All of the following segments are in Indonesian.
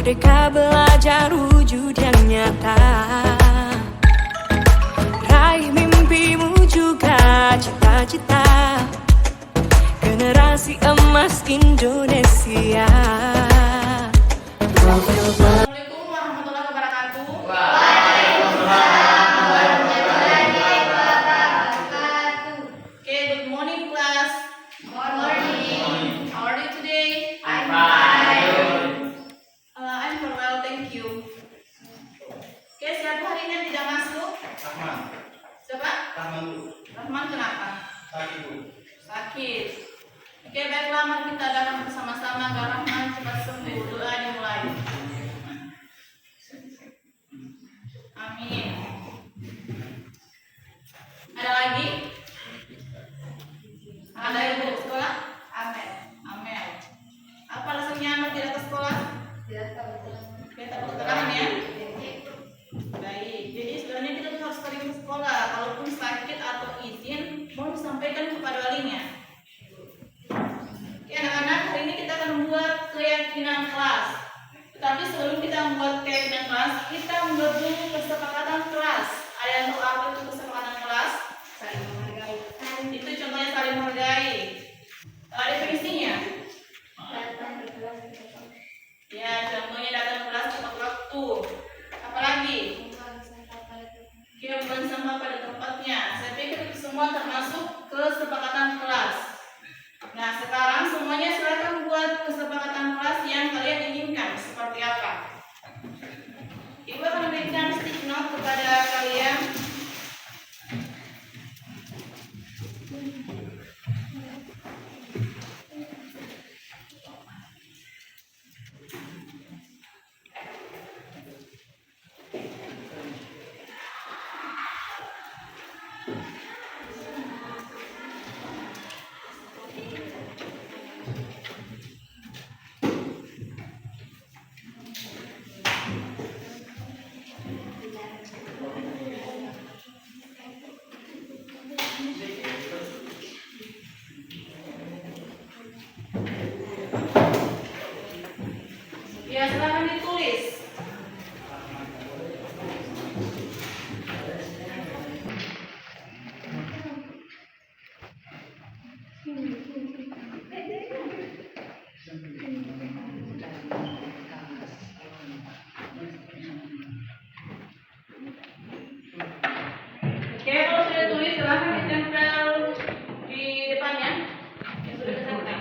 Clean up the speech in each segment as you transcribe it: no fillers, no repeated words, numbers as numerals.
Merdeka belajar wujud yang nyata. Raih mimpimu juga cita-cita. Generasi emas Indonesia. Assalamualaikum warahmatullahi wabarakatuh. Waalaikumsalam warahmatullahi wabarakatuh. Okay, good morning class. Good morning. How are you today? I'm fine. I'm very well, thank you. Okay, siapa hari ini yang tidak masuk? Rahman. Siapa? Rahman dulu. Rahman, kenapa? Sakit dulu. Sakit. Oke, baiklah, mari kita doakan bersama-sama agar Rahman cepat sembuh. Doa dimulai. Amin. Ada lagi? Ada yang tidak ke sekolah? Amel. Amel. Apa alasannya Amel tidak ke sekolah? Tidak tahu. Kita takut kekalahan ya? Baik. Jadi sebenarnya kita tuh harus sering ke sekolah. Kalaupun sakit atau izin, mohon disampaikan kepada walinya. Oke, anak-anak, hari ini kita akan membuat keyakinan kelas. Tetapi sebelum kita membuat keyakinan kelas, kita membuat dulu kesepakatan kelas. Ada yang tahu apa itu kesepakatan kelas? Saling menghargai. Itu contohnya saling menghargai. Definisinya? Ya, contohnya datang ke kelas tepat waktu. Apalagi? Buang sampah pada tempatnya. Saya pikir itu semua termasuk kesepakatan kelas. Nah, sekarang semuanya silakan buat kesepakatan kelas yang kalian inginkan seperti apa. Ibu akan memberikan stick note kepada kalian. Ya, silakan ditulis. Oke, kalau sudah tulis silakan ditempel di depannya. Yang sudah ditempel.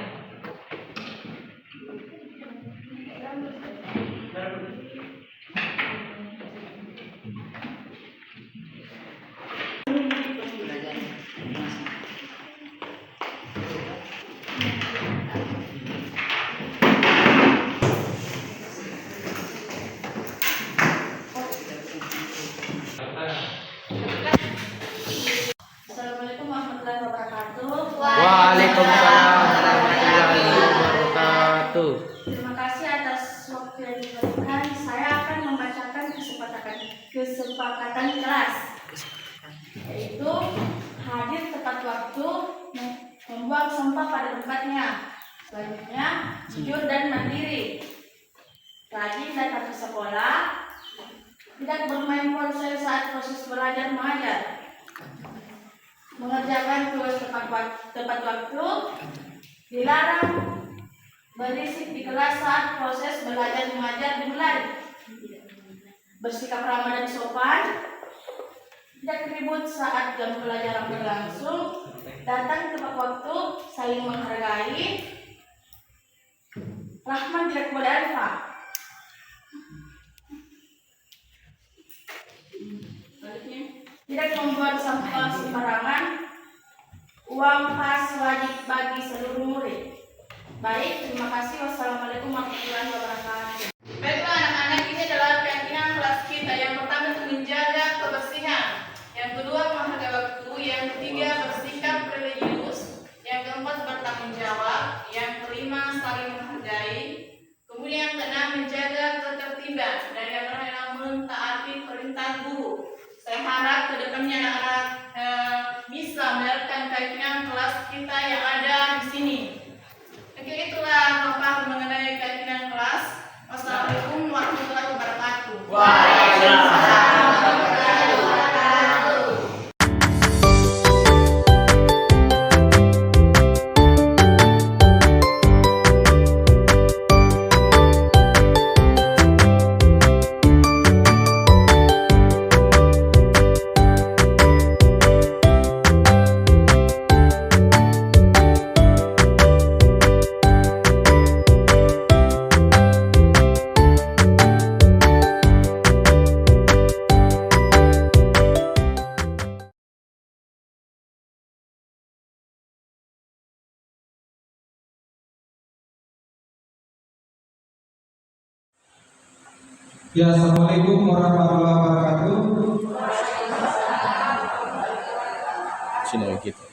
Assalamualaikum warahmatullahi wabarakatuh. Waalaikumsalam warahmatullahi wabarakatuh. Terima kasih atas waktu yang diberikan. Saya akan membacakan kesepakatan kelas, yaitu hadir tepat waktu, membuang sampah pada tempatnya. Selanjutnya, jujur dan mandiri, rajin datang ke sekolah, tidak bermain ponsel saat proses belajar mengajar, mengerjakan tugas tepat waktu, dilarang berisik di kelas saat proses belajar mengajar dimulai, bersikap ramah dan sopan, tidak ribut saat jam pelajaran berlangsung, datang tepat waktu, saling menghargai. Rahman tidak boleh alfa. Tidak membuat sampah sembarangan. Uang kas wajib bagi seluruh murid. Baik, terima kasih. Wassalamualaikum warahmatullahi wabarakatuh. Baiklah anak-anak, ini adalah keyakinan kelas kita. Yang pertama itu menjaga kebersihan. Yang kedua menghargai waktu. Yang ketiga bersikap religius. Yang keempat bertanggung jawab. Yang kelima saling menghargai. Kemudian yang keenam menjaga ketertiban. Dan yang terakhir mentaati perintah guru. Saya harap kedepannya anak-anak bisa menerapkan keyakinan kelas kita yang ada di sini. Oke, itulah mengenai keyakinan kelas. Wassalamualaikum Ya, assalamualaikum warahmatullahi wabarakatuh.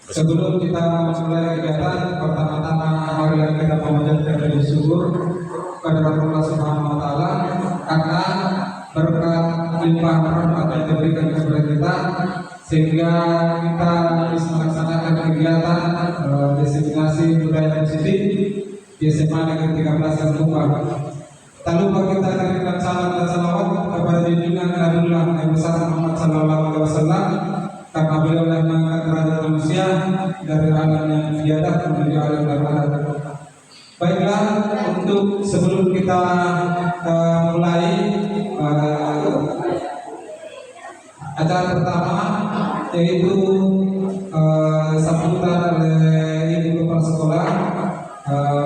Sebelum kita mulai kegiatan, pertama-tama marilah kita memanjatkan puji syukur kepada Allah Subhanahu wa taala karena berkat limpahan rahmat yang diberikan kepada kita sehingga kita bisa melaksanakan kegiatan diseminasi budaya positif di SMA Negeri 13 Tumpah. Tak lupa kita kirimkan salam dan salawat kepada junjungan Nabiullah Nabi besar Muhammad Sallallahu Alaihi Wasallam karena beliau yang mengangkat derajat manusia dari alam yang tiada menuju alam barzakh. Baiklah, untuk sebelum kita mulai acara pertama, yaitu sambutan oleh ibu kepala sekolah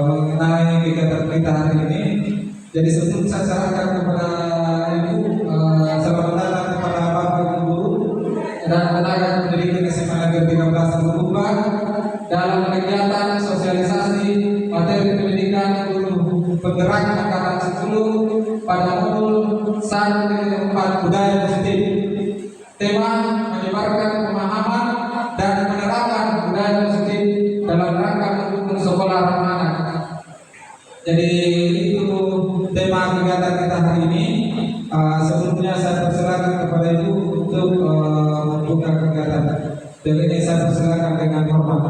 mengenai kegiatan kita hari ini. Jadi sebelum saya serahkan kepada ibu, selamat datang kepada bapak ibu guru dan tenaga pendidik SMA Negeri 13 Tumpah dalam kegiatan sosialisasi materi pendidikan guru penggerak angkatan 10 pada modul 1-4 budaya positif. Tema menyebarkan pemahaman dan menerapkan budaya positif dalam rangka mendukung sekolah ramah anak. Jadi itu tema kegiatan kita hari ini. Sebelumnya saya persilakan kepada ibu untuk membuka kegiatan. Jadi ini saya persilakan dengan hormat.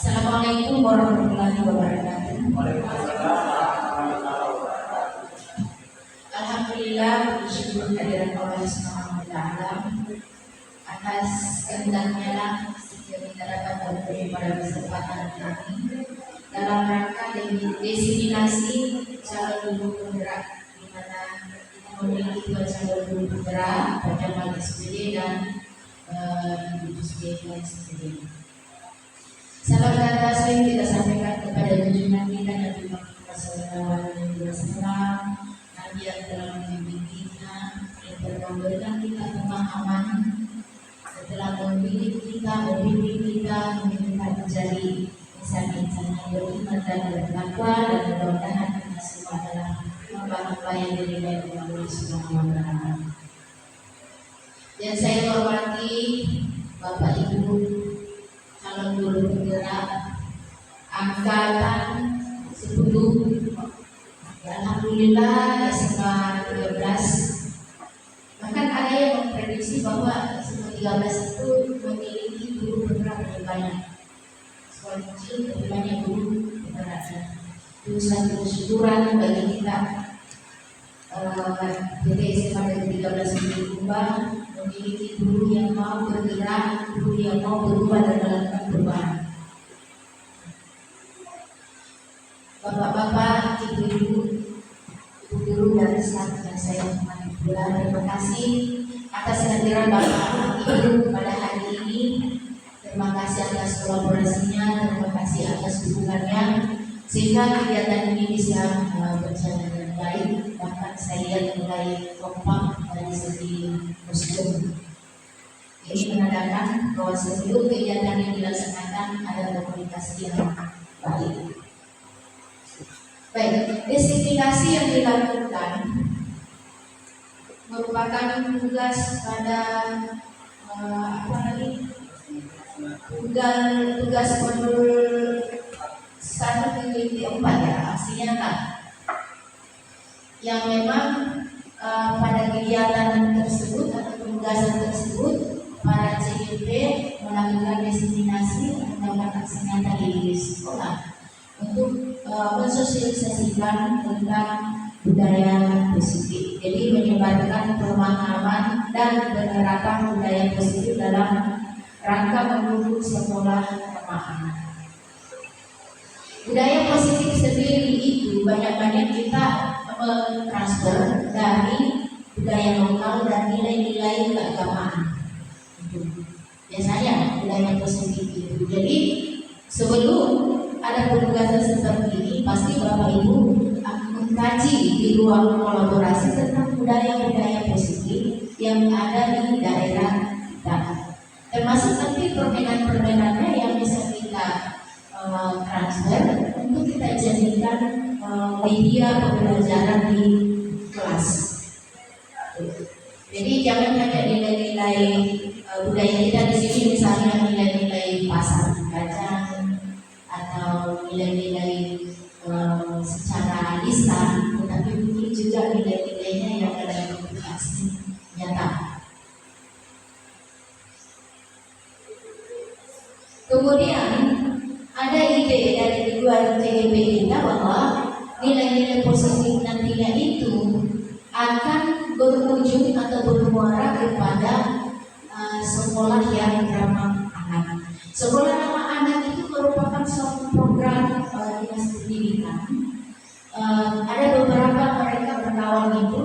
Assalamualaikum warahmatullahi wabarakatuh. Alhamdulillah, bersyukur kehadiran Allah Subhanahu wa taala atas kehendaknya lah sehingga kita dapat bertemu pada kesempatan ini dalam rangka diseminasi calon guru penggerak, di mana kita memiliki dua calon guru penggerak pada Majlis SPD dan SPD. Salam kata sering kita sampaikan kepada junjungan kita Nabi Muhammad SAW, Nabi yang telah membimbing kita, yang telah memberikan kita pemahaman, yang telah membimbing kita, menjadi insan-insan yang beriman dan bertakwa, dan mudah-mudahan kita semua adalah hamba-hamba yang diridhai oleh Allah Subhanahu wa taala. Yang saya hormati Bapak Ibu calon guru penggerak angkatan 10. Alhamdulillah SMA 13. Bahkan ada yang memprediksi bahwa SMA 13 itu memiliki guru penggerak lebih banyak. Sekolah kecil lebih banyak guru penggerak. Itu satu kesyukuran bagi kita. PT SMA Negeri 13 Tumpah memiliki guru yang mau bergerak, guru yang mau berubah dan melakukan perubahan. Bapak-bapak, ibu-ibu, guru dan staff yang saya hormati pula, terima kasih atas kehadiran Bapak Ibu pada hari ini. Terima kasih atas kolaborasinya, terima kasih atas dukungannya sehingga kegiatan ini bisa berjalan dengan baik. Bahkan saya lihat mulai kompak dari segi kostum. Ini menandakan bahwa sebelum kegiatan yang dilaksanakan ada komunikasi yang baik. Baik, desifikasi yang dilakukan merupakan tugas pada tugas modul 1-4 ya, aslinya kan, yang memang pada kegiatan tersebut atau penugasan tersebut para CGP melakukan diseminasi menggunakan aksi nyata di sekolah untuk mensosialisasikan tentang budaya positif. Jadi menyebarkan pemahaman dan penerapan budaya positif dalam rangka mendukung sekolah ramah anak. Budaya positif sendiri itu banyak-banyak kita transfer dari budaya lokal dan nilai-nilai keagamaan. Biasanya budaya positif itu. Jadi sebelum ada penugasan seperti ini, pasti Bapak Ibu akan mengkaji di ruang kolaborasi tentang budaya-budaya positif yang ada di daerah kita. Termasuk nanti permainan-permainannya yang bisa kita transfer untuk kita jadikan media pembelajaran di kelas. Jadi jangan hanya nilai-nilai budaya kita di sini, misalnya nilai-nilai pasar kacang atau nilai-nilai secara lisan, tetapi mungkin juga nilai-nilainya yang ada aplikasi nyata. Kemudian ada ide dari kedua TGP kita bahwa nilai-nilai positif nantinya itu akan berujung atau bermuara kepada sekolah yang ramah anak. Sekolah ramah anak itu merupakan suatu program dinas pendidikan. Ada beberapa mereka berkawan itu,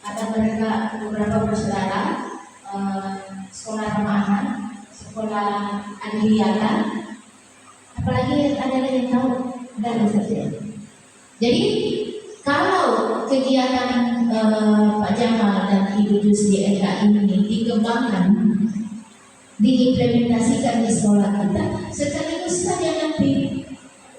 ada mereka beberapa bersaudara, sekolah ramah anak, sekolah adiliatan, apalagi ada yang tahu dan saja. Jadi kalau kegiatan Pak Jamal dan Ibu Jus di LK ini dikembangkan, diimplementasikan di sekolah kita, sekaligus saja nanti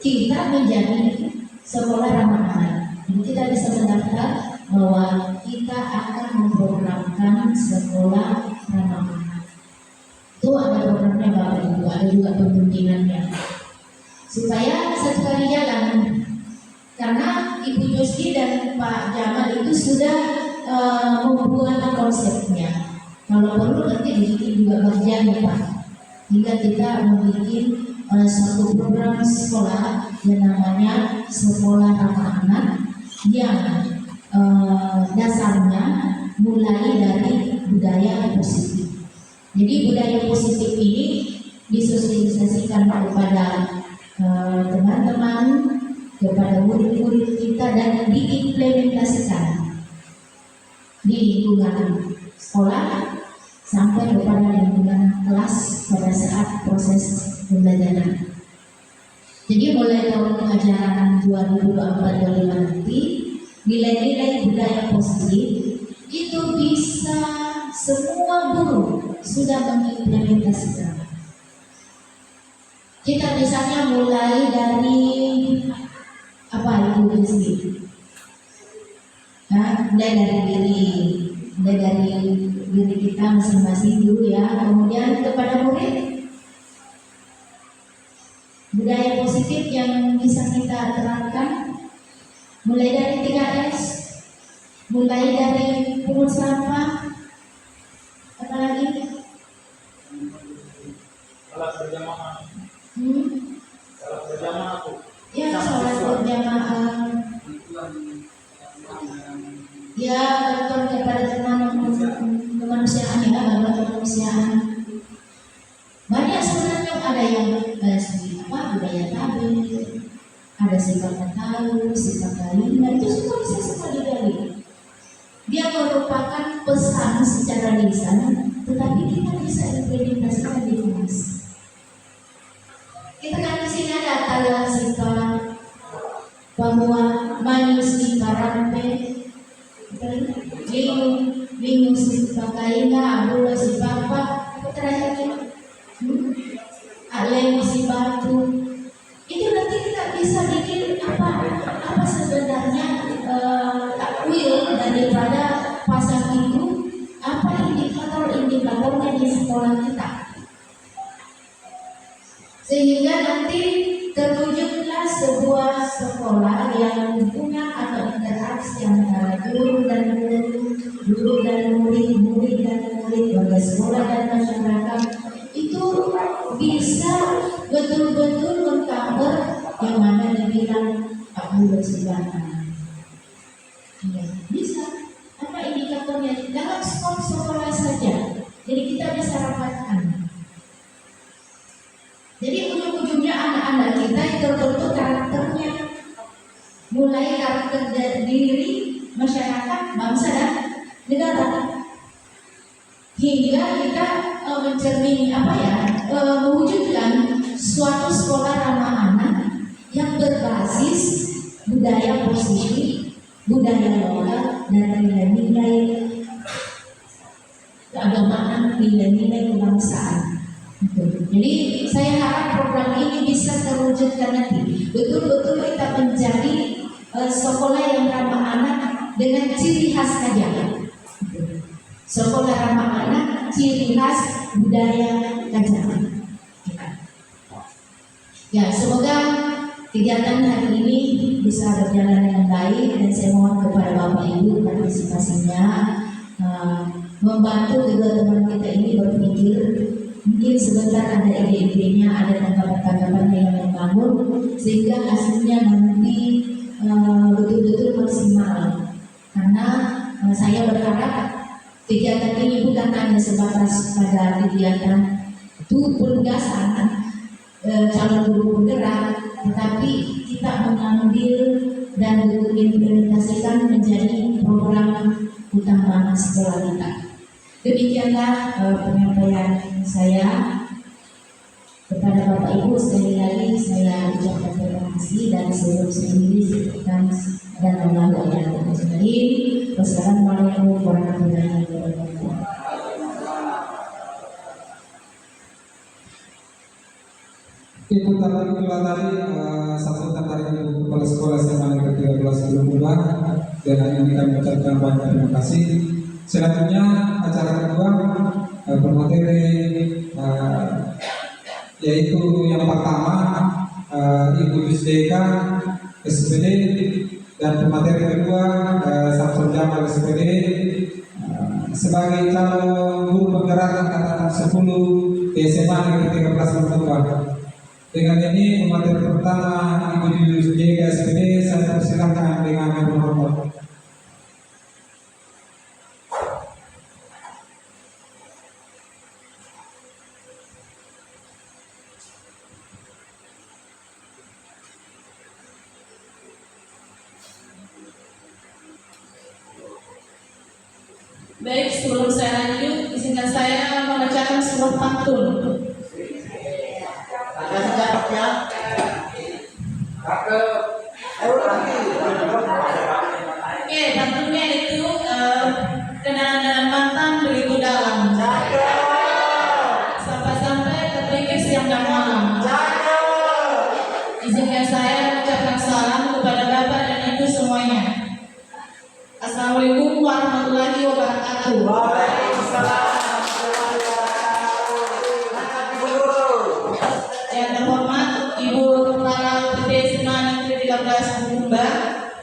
kita menjadi sekolah ramah anak. Jadi kita bisa mendaftar bahwa kita akan memprogramkan sekolah ramah anak. Itu ada programnya Bapak Ibu, ada juga pemimpinannya. Supaya satu kali jalan, karena Ibu Joski dan Pak Jamal itu sudah membuat konsepnya. Kalau perlu nanti dibikin juga kerjanya Pak, hingga kita membuat suatu program sekolah yang namanya sekolah ramah anak yang dasarnya mulai dari budaya positif. Jadi budaya positif ini disosialisasikan kepada teman-teman, kepada murid-murid kita dan diimplementasikan di lingkungan sekolah sampai kepada lingkungan kelas pada saat proses pembelajaran. Jadi mulai tahun ajaran 2024-2025 nanti nilai-nilai budaya positif itu bisa semua guru sudah mengimplementasikan. Kita misalnya mulai dari apa itu sih? Mulai dari diri kita masing-masing dulu ya. Kemudian kepada murid, budaya positif yang bisa kita terapkan mulai dari 3S, mulai dari pungut sampah, apalagi Salat berjamaah. Salat berjamaah aku. Ya, sholat berjamaah. Ya, betul kepada kemanusiaan ya, kemanusiaan. Banyak sebenarnya ada yang budaya tabir, ada sifat tahu, sifat kalimat, itu semua bisa semua digali. Dia merupakan pesan secara lisan, tetapi kita bisa implementasikan di kelas. Kita kan di sini ada tala sifat bahwa manis di karampe, bingung si pakaina, abu si papa, terakhir alem si batu. Itu nanti kita bisa bikin apa sebenarnya takwil daripada pasal itu, apa indikatornya di sekolah kita, sehingga nanti terwujudlah sebuah sekolah yang punya atau interaksi antara guru dan murid, murid dan murid, warga sekolah dan masyarakat itu bisa betul-betul mengcover yang mana dibilang Pak Guru Sebatan. Ya, bisa. Apa indikatornya dalam skop sekolah saja. Jadi kita bisa rapatkan. Jadi ujung-ujungnya anak-anak kita itu terbentuk karakternya, mulai karakter diri, masyarakat, bangsa dan negara, hingga kita mencermini mewujudkan suatu sekolah ramah anak yang berbasis budaya positif budaya lokal, dan nilai-nilai keagamaan, nilai-nilai kebangsaan. Jadi saya harap program ini bisa terwujudkan nanti. Betul-betul kita menjadi sekolah yang ramah anak dengan ciri khas saja. Sekolah ramah anak, ciri khas budaya Kajang. Ya, semoga kegiatan hari ini bisa berjalan dengan baik, dan saya mohon kepada Bapak Ibu partisipasinya membantu kedua teman kita ini berpikir. Mungkin sebentar ada ide-idenya, ada tanggapan-tanggapannya yang membangun, sehingga hasilnya nanti betul-betul maksimal. Karena saya berharap kegiatan ini bukan hanya sebatas pada kegiatan penugasan calon guru penggerak, tetapi kita mengambil dan mengimplementasikan menjadi program utama sekolah kita. Demikianlah penyampaian saya kepada Bapak Ibu. Sekali lagi saya ucapkan terima kasih, dan sebelum sendiri dan mengalah yang terjadi. Wassalamualaikum warahmatullahi wabarakatuh. Ibu tadi sambutan dari Ibu Kepala Sekolah SMA Negeri 13 Lumpulan, dan ini kami ucapkan banyak terima kasih. Selanjutnya acara kedua bermateri yaitu yang pertama Ibu Yusdeka SPD, dan pemateri kedua Samsul Jamal SPD sebagai calon guru penggerak angkatan 10 di SMA Negeri 13 Lumpulan. Dengan ini pemateri pertama Ibu Yusdeka SPD, saya persilakan dengan yang berhormat. Baik, sebelum saya lanjut, izinkan saya membacakan sebuah pantun. Ada sejarahnya. Oke, pantunnya itu kenangan dalam mantan begitu dalam. Sampai-sampai terpikir siang dan malam. Izinkan saya mengucapkan salam kepada Bapak dan Ibu semuanya. Assalamualaikum warahmatullahi wabarakatuh. Yang terhormat Ibu Kepala UPT SMA Negeri 13 Bumba,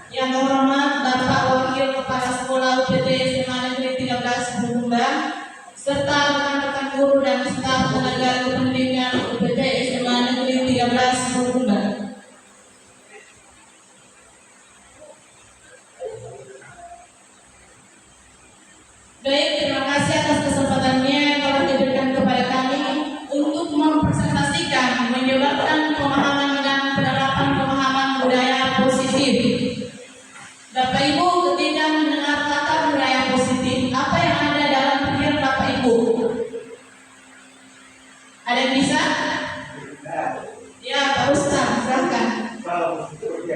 yang terhormat Bapak Wakil Kepala Sekolah UPT SMA Negeri 13 Bumba, serta rekan-rekan guru dan staf tenaga kependidikan UPT SMA Negeri 13 Bumba. Baik, terima kasih atas kesempatannya yang telah diberikan kepada kami untuk mempresentasikan, menyebarkan pemahaman dan penerapan pemahaman budaya positif. Bapak Ibu, ketika mendengar kata budaya positif, apa yang ada dalam pikiran Bapak Ibu? Ada yang bisa? Ya, Pak Ustaz, silahkan. Ya,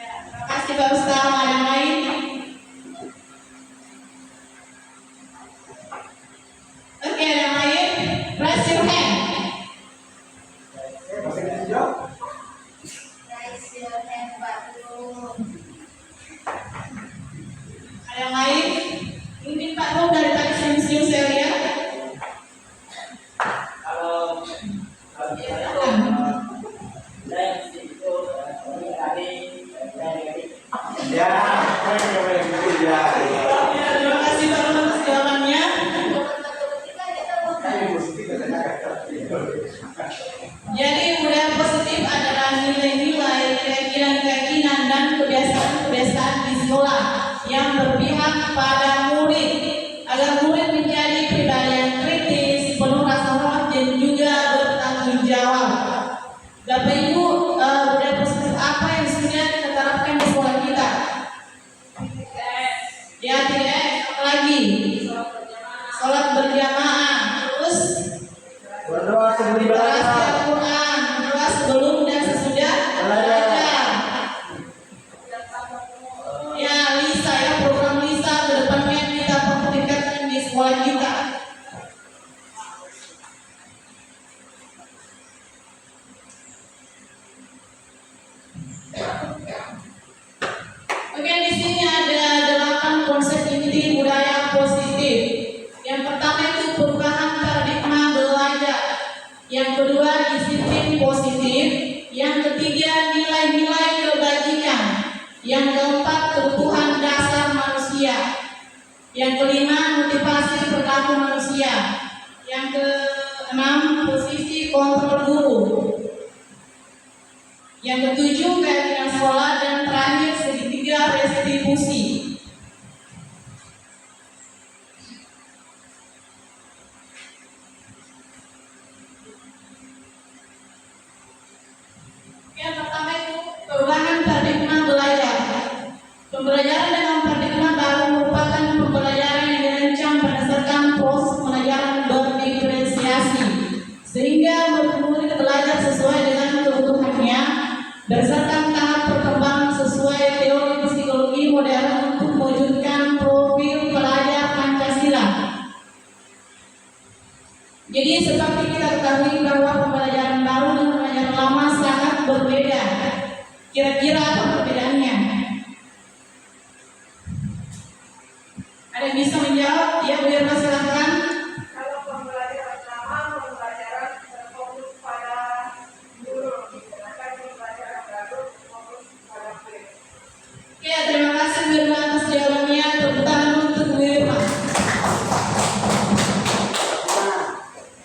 terima kasih Pak Ustaz. Ada yang lain? Oke, ada yang lain? Raise your hand. Ada yang lain? Mungkin Pak Nur dari tadi senyum-senyum saya lihat. Terima kasih Pak Nur atas jawabannya. Jadi budaya positif adalah nilai-nilai, keyakinan-keyakinan dan kebiasaan-kebiasaan di sekolah yang berpihak pada murid agar murid menjadi pribadi yang kritis, penuh rasa hormat dan juga bertanggung jawab. Bapak Ibu, budaya positif apa yang sudah kita terapkan di sekolah kita? kedua disiplin positif, yang ketiga nilai-nilai kebajikan, yang keempat kebutuhan dasar manusia, yang kelima motivasi perilaku manusia, yang keenam posisi kontrol guru, yang ketujuh keyakinan sekolah, dan terakhir segitiga restribusi. Yang pertama itu perubahan paradigma belajar. Pembelajaran dengan paradigma baru merupakan pembelajaran yang dirancang berdasarkan proses pembelajaran berdiferensiasi, sehingga murid belajar sesuai dengan kebutuhannya berdasarkan tahap perkembangan sesuai teori psikologi modern untuk mewujudkan profil pelajar Pancasila. Jadi seperti kita ketahui bahwa pembelajaran baru dan pembelajaran lama sangat berbeda. Kira-kira apa perbedaannya? Ada yang bisa menjawab? Ya, Bu Irma, silakan. Kalau pembelajaran lama, pembelajaran fokus pada guru, sedangkan pembelajaran baru fokus pada murid. Oke, terima kasih Bu Irma atas jawabannya. Tepuk tangan untuk Bu Irma.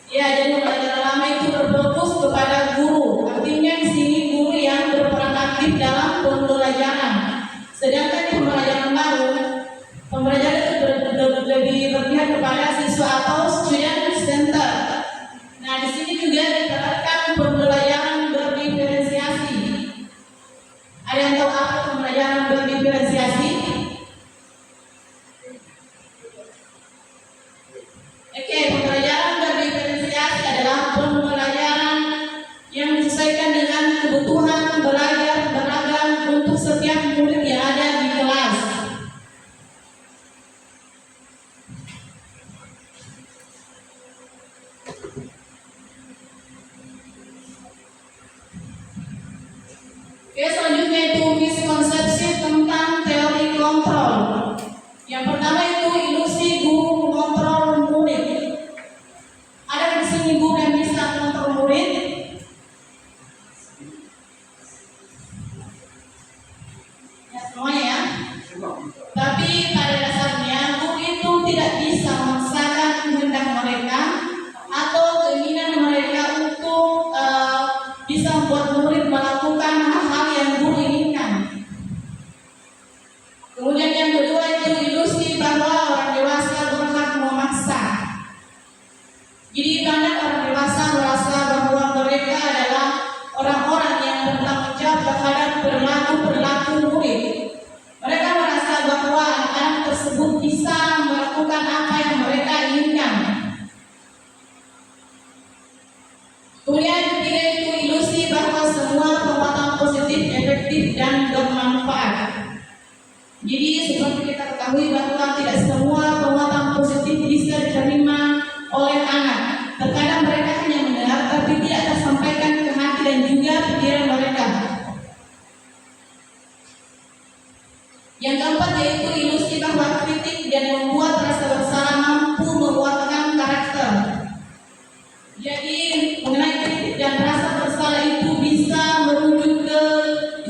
Ya, jadi pembelajaran lama itu berfokus kepada guru. Artinya di sini guru yang berperan aktif dalam pembelajaran. Sedangkan di pembelajaran baru, pembelajaran itu lebih berpihak kepada siswa atau student center. Nah, di sini juga diterapkan pembelajaran berdiferensiasi. Ada yang tahu apa pembelajaran berdiferensiasi? Oke, pembelajaran berdiferensiasi adalah pembelajaran yang disesuaikan dengan kebutuhan belajar beragam untuk setiap murid yang ada di kelas. Oke, selanjutnya itu miskonsepsi tentang teori kontrol. Yang pertama itu ilusi guru mengontrol murid. Ada di sini guru yang bisa mengontrol murid? Ya, semuanya ya. Tapi pada dasarnya guru itu tidak bisa memaksakan kehendak mereka atau keinginan mereka untuk bisa membuat murid melakukan hal-hal yang guru inginkan. Kemudian yang kedua itu ilusi bahwa orang dewasa berhak memaksa. Jadi banyak orang dewasa merasa bahwa mereka adalah orang-orang yang bertanggung jawab terhadap perilaku murid. Mereka merasa bahwa anak-anak tersebut bisa melakukan apa yang mereka inginkan. Kemudian ketiga itu ilusi bahwa semua penguatan positif, efektif, dan bermanfaat. Jadi seperti kita ketahui bahwa tidak semua penguatan positif bisa diterima oleh anak. Terkadang mereka hanya mendengar tapi tidak tersampaikan ke hati dan juga pikiran mereka. Yang keempat yaitu ilusi bahwa kritik dan membuat rasa bersalah mampu menguatkan karakter. Jadi mengenai kritik dan rasa bersalah itu bisa merujuk ke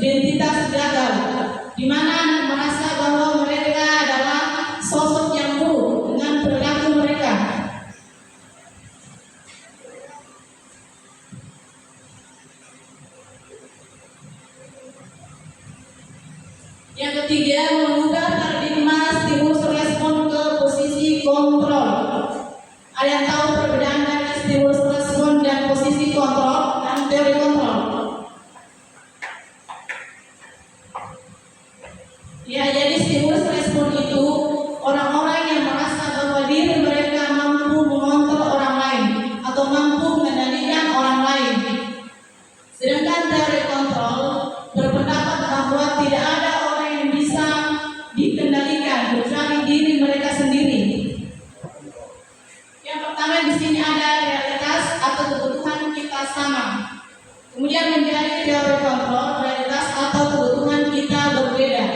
identitas gagal, di mana anak merasa bahwa mereka adalah sosok yang buruk dengan perilaku mereka. Yang ketiga, mengubah paradigma stimulus respon ke posisi kontrol. Ada yang tahu perbedaan dari stimulus respon dan posisi kontrol dan teori kontrol? Ya, jadi stimulus respon itu orang-orang yang merasa bahwa diri mereka mampu mengontrol orang lain atau mampu mengendalikan orang lain. Sedangkan teori kontrol berpendapat bahwa tidak ada orang yang bisa dikendalikan kecuali diri mereka sendiri. Yang pertama di sini ada realitas atau kebutuhan kita sama. Kemudian menjadi teori kontrol realitas atau kebutuhan kita berbeda.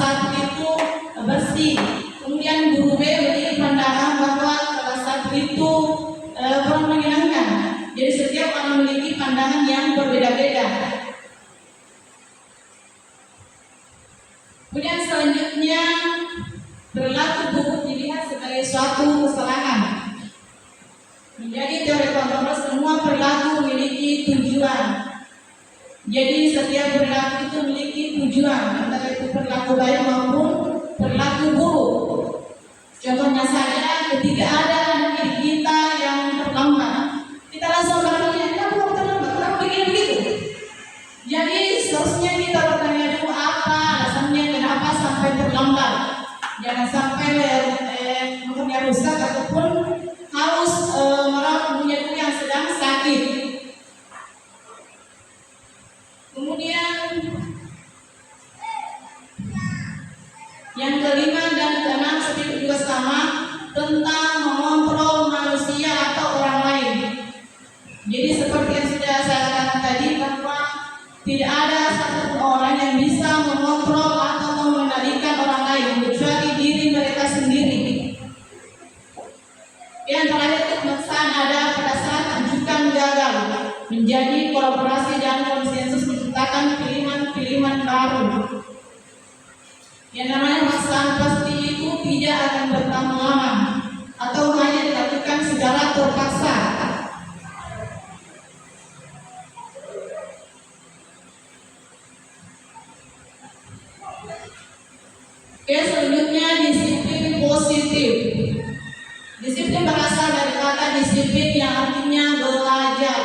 satu itu bersih. Kemudian guru B memiliki pandangan bahwa kelas satu itu kurang menyenangkan. Jadi setiap orang memiliki pandangan yang berbeda-beda. Kemudian selanjutnya perilaku buruk dilihat sebagai suatu kesalahan. Menjadi teori kontrol semua perilaku memiliki tujuan. Jadi setiap perilaku itu memiliki tujuan, entah itu perilaku baik maupun perilaku buruk. Contohnya saja, ketika ada diri kita yang terlambat, kita langsung bertanya, kenapa kamu terlambat? Kenapa begitu? Jadi seharusnya kita bertanya dulu apa alasannya kenapa sampai terlambat. Jangan sampai motornya rusak ataupun harus merawat punya yang sedang sakit. Kemudian yang kelima dan keenam seperti juga sama tentang mengontrol manusia atau orang lain. Jadi seperti yang sudah saya katakan tadi bahwa tidak ada satu orang yang bisa mengontrol atau mengendalikan orang lain kecuali diri mereka sendiri. Yang terakhir kebiasaan ada pada saat rujukan gagal menjadi kolaborasi dan konsensus menciptakan pilihan-pilihan baru. Yang namanya paksaan pasti itu tidak akan bertahan lama atau hanya dilakukan secara terpaksa. Oke, selanjutnya disiplin positif. Disiplin berasal dari kata disiplin yang artinya belajar.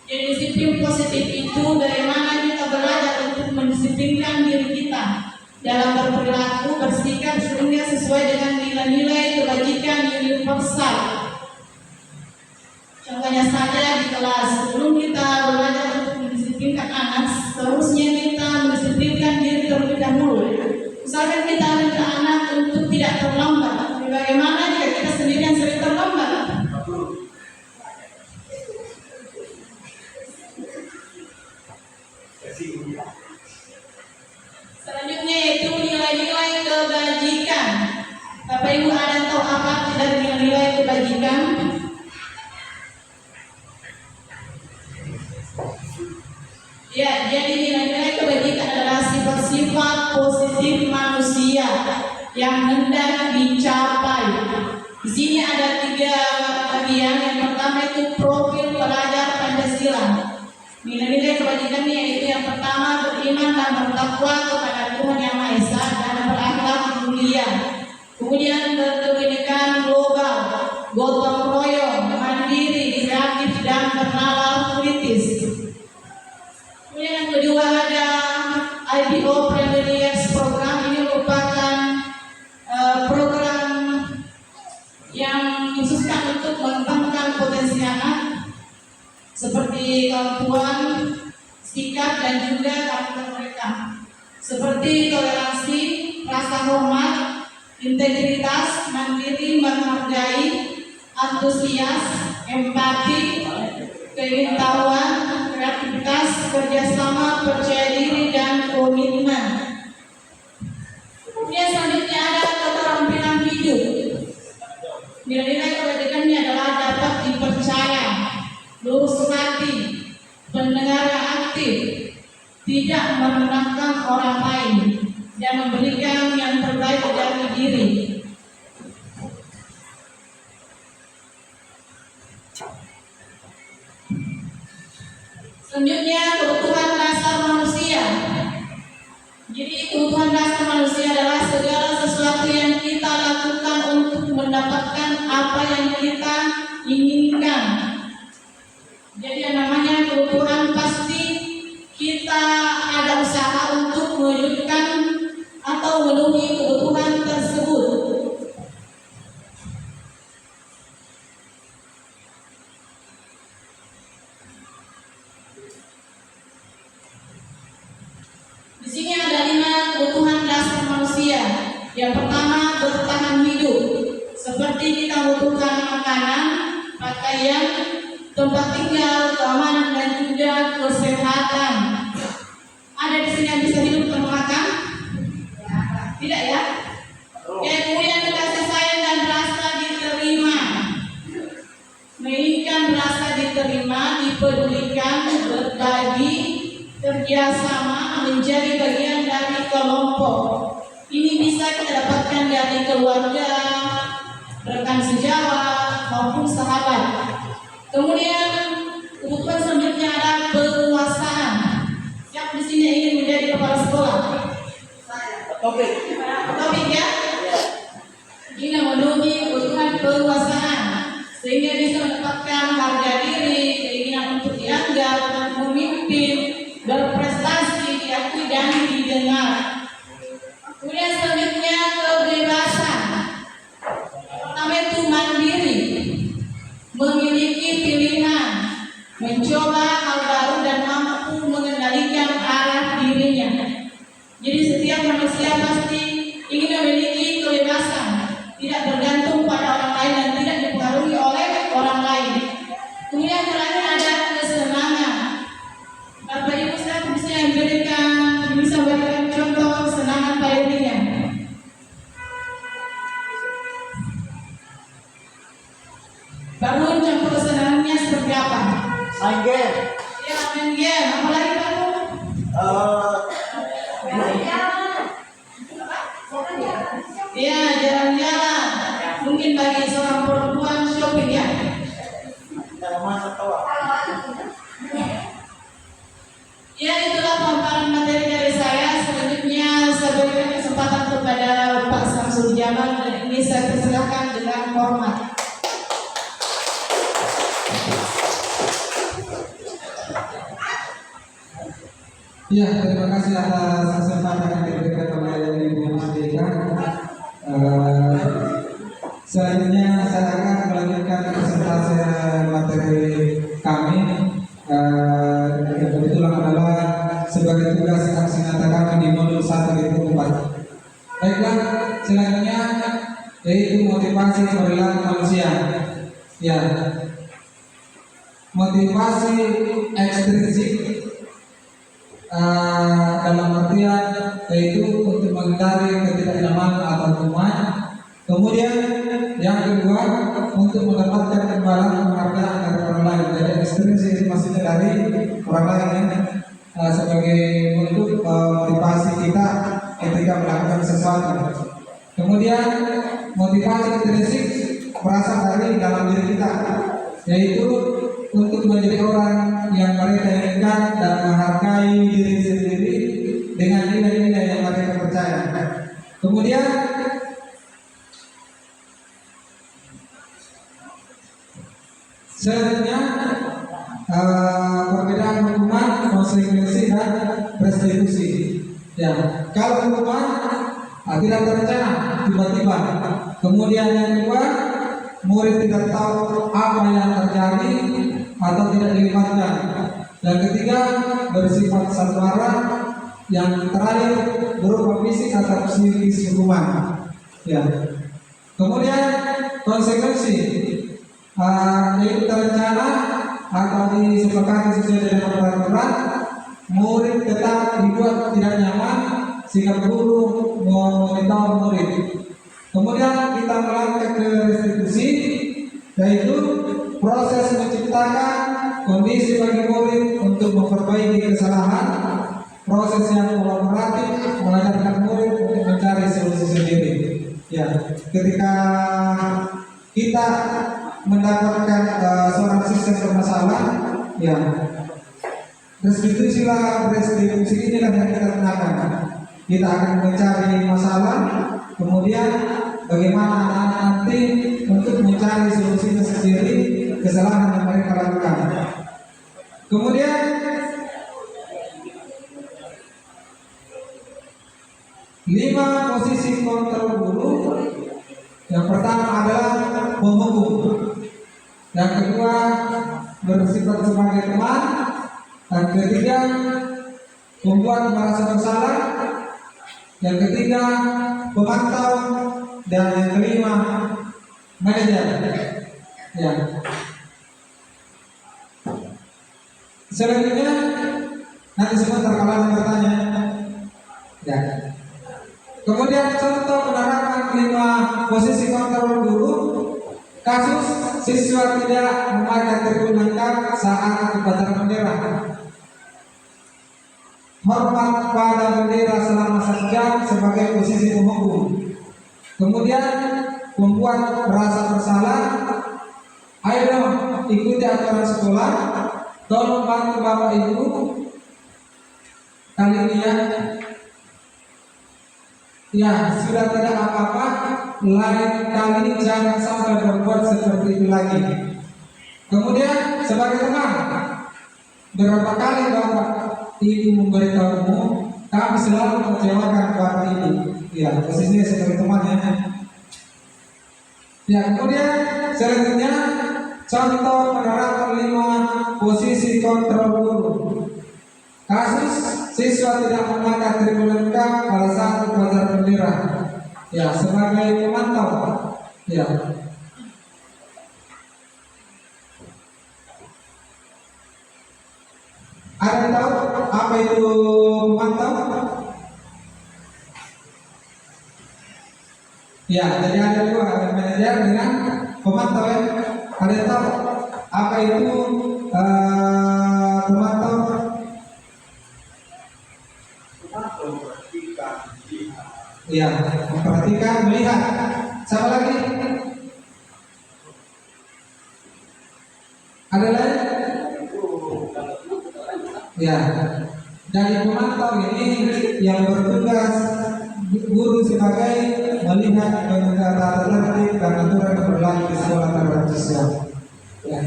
Jadi disiplin positif itu bagaimana kita belajar untuk mendisiplinkan diri kita dalam berperilaku, bersikap sehingga sesuai dengan nilai-nilai kebajikan universal. Contohnya saja di kelas, sebelum kita belajar untuk mendisiplinkan anak, seharusnya kita mendisiplinkan diri terlebih dahulu. Misalkan kita minta anak untuk tidak terlambat, tapi bagaimana jika kita sendiri yang sering terlambat? Selanjutnya yaitu nilai-nilai kebajikan. Bapak Ibu ada tahu apa dari nilai-nilai kebajikan? Ya, jadi nilai-nilai kebajikan adalah sifat-sifat positif manusia yang hendak dicapai. Di sini ada 3 bagian. Yang pertama itu profil pelajar Pancasila. Nilai-nilai kebajikan yaitu yang pertama beriman dan bertakwa kepada Tuhan Yang Maha Esa dan berakhlak mulia. Kemudian berkebinekaan global, gotong royong, mandiri, kreatif dan bernalar kritis. Kemudian yang kedua ada IBO Primary Years Program. Ini merupakan program yang dikhususkan untuk mengembangkan potensi anak seperti kemampuan, sikap dan juga karakter mereka, seperti toleransi, rasa hormat, integritas, mandiri, menghargai, antusias, empati, keingintahuan, kreativitas, kerjasama, percaya diri dan komitmen. Kemudian selanjutnya ada keterampilan hidup. Nilai-nilai kebajikannya adalah dapat dipercaya, lurus hati, pendengar yang aktif, tidak merendahkan orang lain, dan memberikan yang terbaik dari diri. Selanjutnya kebutuhan dasar manusia. Jadi kebutuhan dasar manusia adalah segala sesuatu yang kita lakukan untuk mendapatkan apa yang kita inginkan. Jadi yang namanya kebutuhan pasti kita ada usaha untuk mewujudkan atau memenuhi kebutuhan tersebut. Di sini ada 5 kebutuhan dasar manusia. Yang pertama bertahan hidup, seperti kita membutuhkan makanan, pakaian, tempat tinggal, keamanan dan juga kesehatan. Ada di sini yang bisa hidup tanpa makan? Tidak ya? Kemudian kasih sayang dan rasa diterima. Menginginkan rasa diterima, dipedulikan, berbagi, kerjasama, menjadi bagian dari kelompok. Ini bisa kita dapatkan dari keluarga, rekan sejawat, maupun sahabat. Kemudian kebutuhan selanjutnya adalah penguasaan. Siapa di sini ingin menjadi kepala sekolah? Topik ya? Ini memenuhi kebutuhan penguasaan sehingga bisa mendapatkan harga diri, keinginan untuk dianggap, memimpin, berprestasi, diakui dan didengar. Kemudian selanjutnya kebebasan. Pertama itu mandiri, memiliki pilihan, mencoba hal baru dan mampu mengendalikan arah dirinya. Jadi setiap manusia pasti ingin memiliki kebebasan, tidak bergantung pada orang lain dan tidak dipengaruhi oleh orang lain. Kemudian terakhir ada kesenangan. Bapak Ibu saya bisa memberikan contoh kesenangan pada dirinya. Baru contoh kesenangannya seperti apa? Main game. Ya main game. Apalagi baru? Ya jalan-jalan. Mungkin bagi seorang perempuan shopping ya. Ya itulah pemaparan materi dari saya. Selanjutnya saya berikan kesempatan kepada Pak Samsul Jamal dan ini saya persilakan dengan hormat. Ya, terima kasih atas kesempatan yang diberikan oleh Ibu Mustika. Selanjutnya saya akan melanjutkan presentasi materi kami. Kebetulan adalah sebagai tugas aksi nyata kami di modul 1 itu 4. Baiklah, selanjutnya yaitu motivasi perilaku manusia. Ya, motivasi ekstrinsik dalam artian yaitu untuk menghindari ketidaknyamanan atau kuman. Kemudian yang kedua untuk mendapatkan imbalan penghargaan dari orang lain. Jadi ekstrinsik itu maksudnya dari orang lain sebagai bentuk motivasi kita ketika melakukan sesuatu. Kemudian motivasi intrinsik berasal dari dalam diri kita, yaitu untuk menjadi orang yang mereka inginkan dan menghargai diri sendiri dengan nilai-nilai yang mereka percaya. Kemudian selanjutnya perbedaan hukuman, konsekuensi dan restitusi. Ya, kalau hukuman tidak terencana, tiba-tiba. Kemudian yang kedua, murid tidak tahu apa yang terjadi atau tidak dilibatkan. Yang ketiga, bersifat samara. Yang terakhir, berupa fisik atau psikis hukuman. Ya. Kemudian konsekuensi, yaitu terencana atau disepakati sesuai dengan peraturan. Murid tetap dibuat tidak nyaman sehingga guru memonitor murid. Kemudian kita melangkah ke restitusi, yaitu proses menciptakan kondisi bagi murid untuk memperbaiki kesalahan, proses yang kolaboratif mengajarkan murid untuk mencari solusi sendiri. Ya, ketika kita mendapatkan seorang siswa bermasalah, ya restitusi inilah yang kita gunakan. Kita akan mencari masalah, kemudian bagaimana anak-anak nanti untuk mencari solusinya sendiri kesalahan yang mereka lakukan. Kemudian lima posisi kontrol guru. Yang pertama adalah menghukum. Yang kedua bersifat sebagai teman. Yang ketiga membuat merasa bersalah. Yang ketiga pemantau. Dan yang kelima manajer. Ya. Selanjutnya nanti sebentar kalau ada bertanya. Ya. Kemudian contoh penerapan 5 posisi kontrol guru. Kasus siswa tidak memakai tribun lengkap saat upacara bendera. Hormat pada bendera selama 1 jam sebagai posisi penghukum. Kemudian membuat merasa bersalah. Ayo dong ikuti aturan sekolah. Tolong bantu bapak ibu. Kali ini ya sudah tidak apa-apa. Lain kali jangan sampai berbuat seperti itu lagi. Kemudian sebagai teman, berapa kali bapak ibu memberitahumu, kami selalu mengecewakan bapak ibu. Ya, posisinya sebagai teman ya. Ya, kemudian selanjutnya contoh penerapan 5 posisi kontrol guru. Kasus siswa tidak memakai tribun lengkap pada saat upacara bendera. Ya, sebagai pemantau. Ya. Ada yang tahu apa itu pemantau? Ya, jadi ada 2, ada manajer dengan pemantau ya. Ada yang tahu apa itu pemantau? Ya, memperhatikan, melihat. Siapa lagi? Ada lain? Ya, dari pemantau ini yang bertugas guru sebagai melihat tata tertib dan aturan yang berlaku di sekolah terhadap siswa. Ya.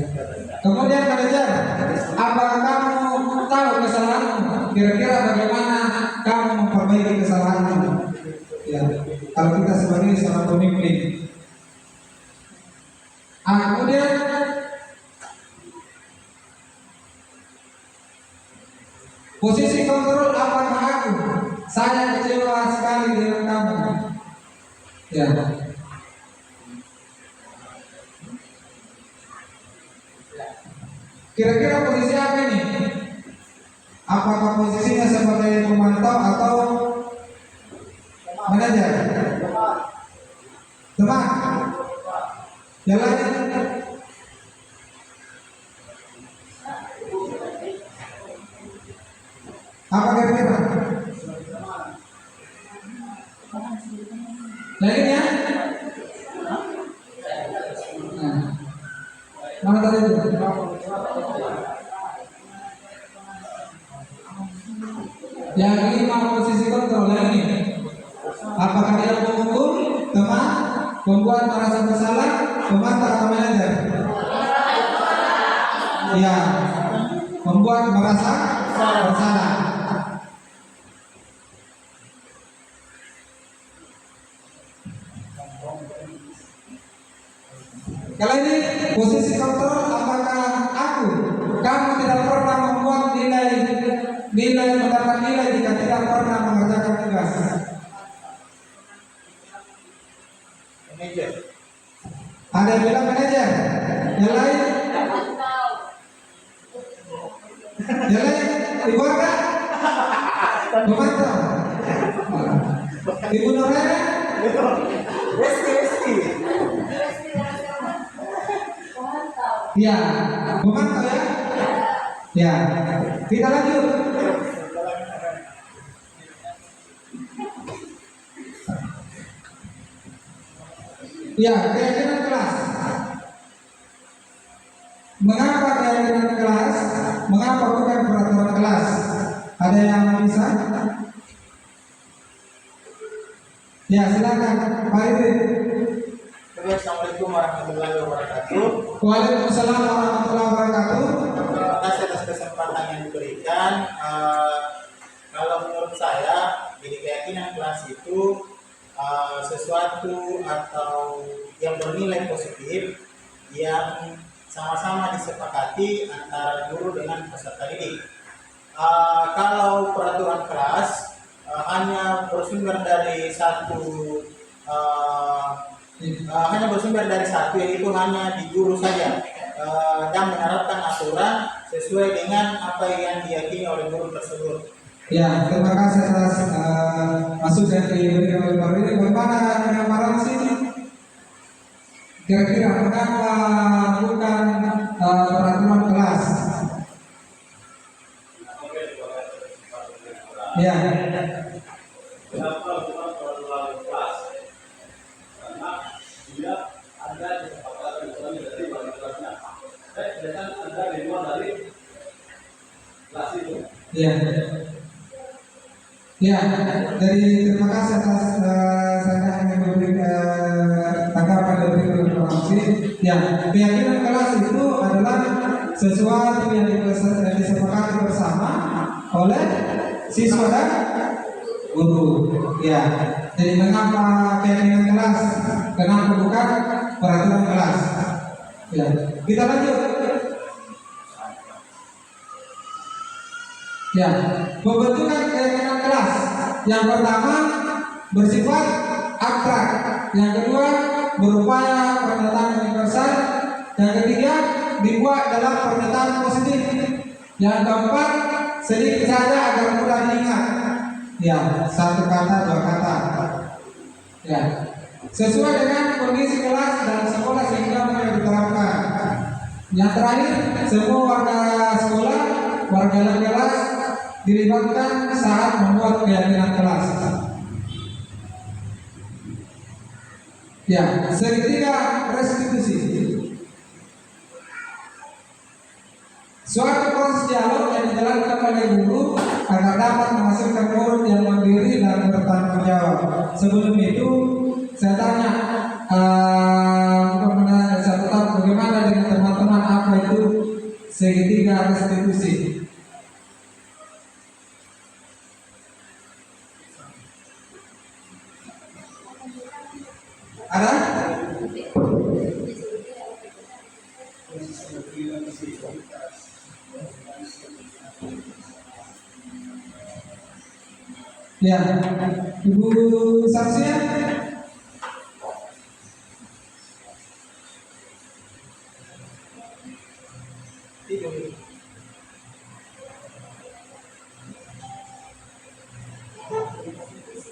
Kemudian manajer, apakah kamu tahu kesalahanmu? Kira-kira bagaimana kamu memperbaiki kesalahanmu? Ya, kalau kita sebagai seorang pemimpin. Kemudian posisi kontrol apakah aku? Saya kecewa sekali dengan kamu. Ya. Kira-kira posisi apa ini? Apakah posisinya sebagai pemantau atau manajer? Teman. Yang lain? Apa kira-kira? Lainnya? Nah. Mana tadi itu? Yang 5 posisi kontrol ini. Apakah dia menghukum, teman, membuat merasa bersalah, pemantau atau manajer? Ya, membuat merasa bersalah. Kalau ini posisi kontrol, apakah aku? Kamu tidak pernah membuat nilai mendapat nilai jika tidak pernah mengerjakan tugas. Manajer. Ada yang bilang manajer. Yang lain? Yang lain? Ibu apa? Pemantau. Ibu Nurena? Resti. Ya, pemantau ya. Ya, kita lanjut. Ya, keyakinan kelas. Mengapa keyakinan kelas? Mengapa bukan peraturan kelas? Ada yang bisa? Ya, silakan Pak Idris. Assalamualaikum warahmatullahi wabarakatuh. Waalaikumsalam warahmatullahi wabarakatuh. Terima kasih atas kesempatan yang diberikan. Kalau menurut saya, jadi keyakinan kelas itu sesuatu atau yang bernilai positif yang sama-sama disepakati antara guru dengan peserta didik. Kalau peraturan kelas hanya bersumber dari satu yaitu hanya di guru saja dan menerapkan aturan sesuai dengan apa yang diyakini oleh guru tersebut. Ya, terima kasih atas masukan yang diberikan oleh Pak Rudi. Bagaimana dengan Pak Ramsi? Kira-kira mengapa bukan peraturan kelas? Ya. Kenapa bukan peraturan kelas? Karena dia ada di kesepakatan dari wali kelasnya. Sedangkan ada di luar dari kelas itu. Ya. Ya, terima kasih atas saya yang memberikan tanggapan dari informasi. Ya, keyakinan kelas itu adalah sesuatu yang disepakati bersama oleh siswa dan guru. Ya, jadi mengapa keyakinan kelas? Kenapa bukan peraturan kelas? Ya, kita lanjut. Ya, pembentukan keyakinan kelas. Yang pertama bersifat abstrak, yang kedua berupaya pernyataan universal, yang ketiga dibuat dalam pernyataan positif, yang keempat sedikit saja agar mudah diingat. Ya, satu kata, dua kata. Ya, sesuai dengan kondisi kelas dan sekolah sehingga mulai diterapkan. Yang terakhir, semua warga sekolah, warga kelas dilibatkan saat membuat keyakinan kelas. Ya, segitiga restitusi. Suatu proses dialog yang dijalankan oleh guru agar dapat menghasilkan murid yang mandiri dan bertanggung jawab. Sebelum itu, saya tanya, bagaimana dengan teman-teman apa itu segitiga restitusi? Ada? Ya, Ibu Samsia.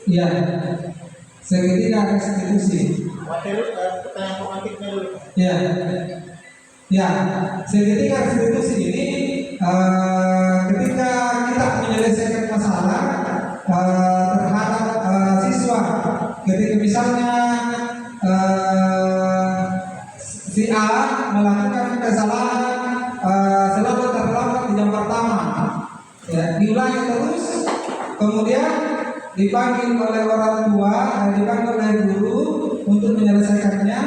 Ya, segitiga restitusi. Materi pertanyaan formatifnya dulu. Ya, ya, segitiga restitusi ini ketika kita menyelesaikan masalah terhadap siswa, ketika misalnya si A melakukan kesalahan selalu terlambat di jam pertama, ya, diulangi terus, kemudian dipanggil oleh orang tua dan dipanggil oleh guru untuk menyelesaikannya.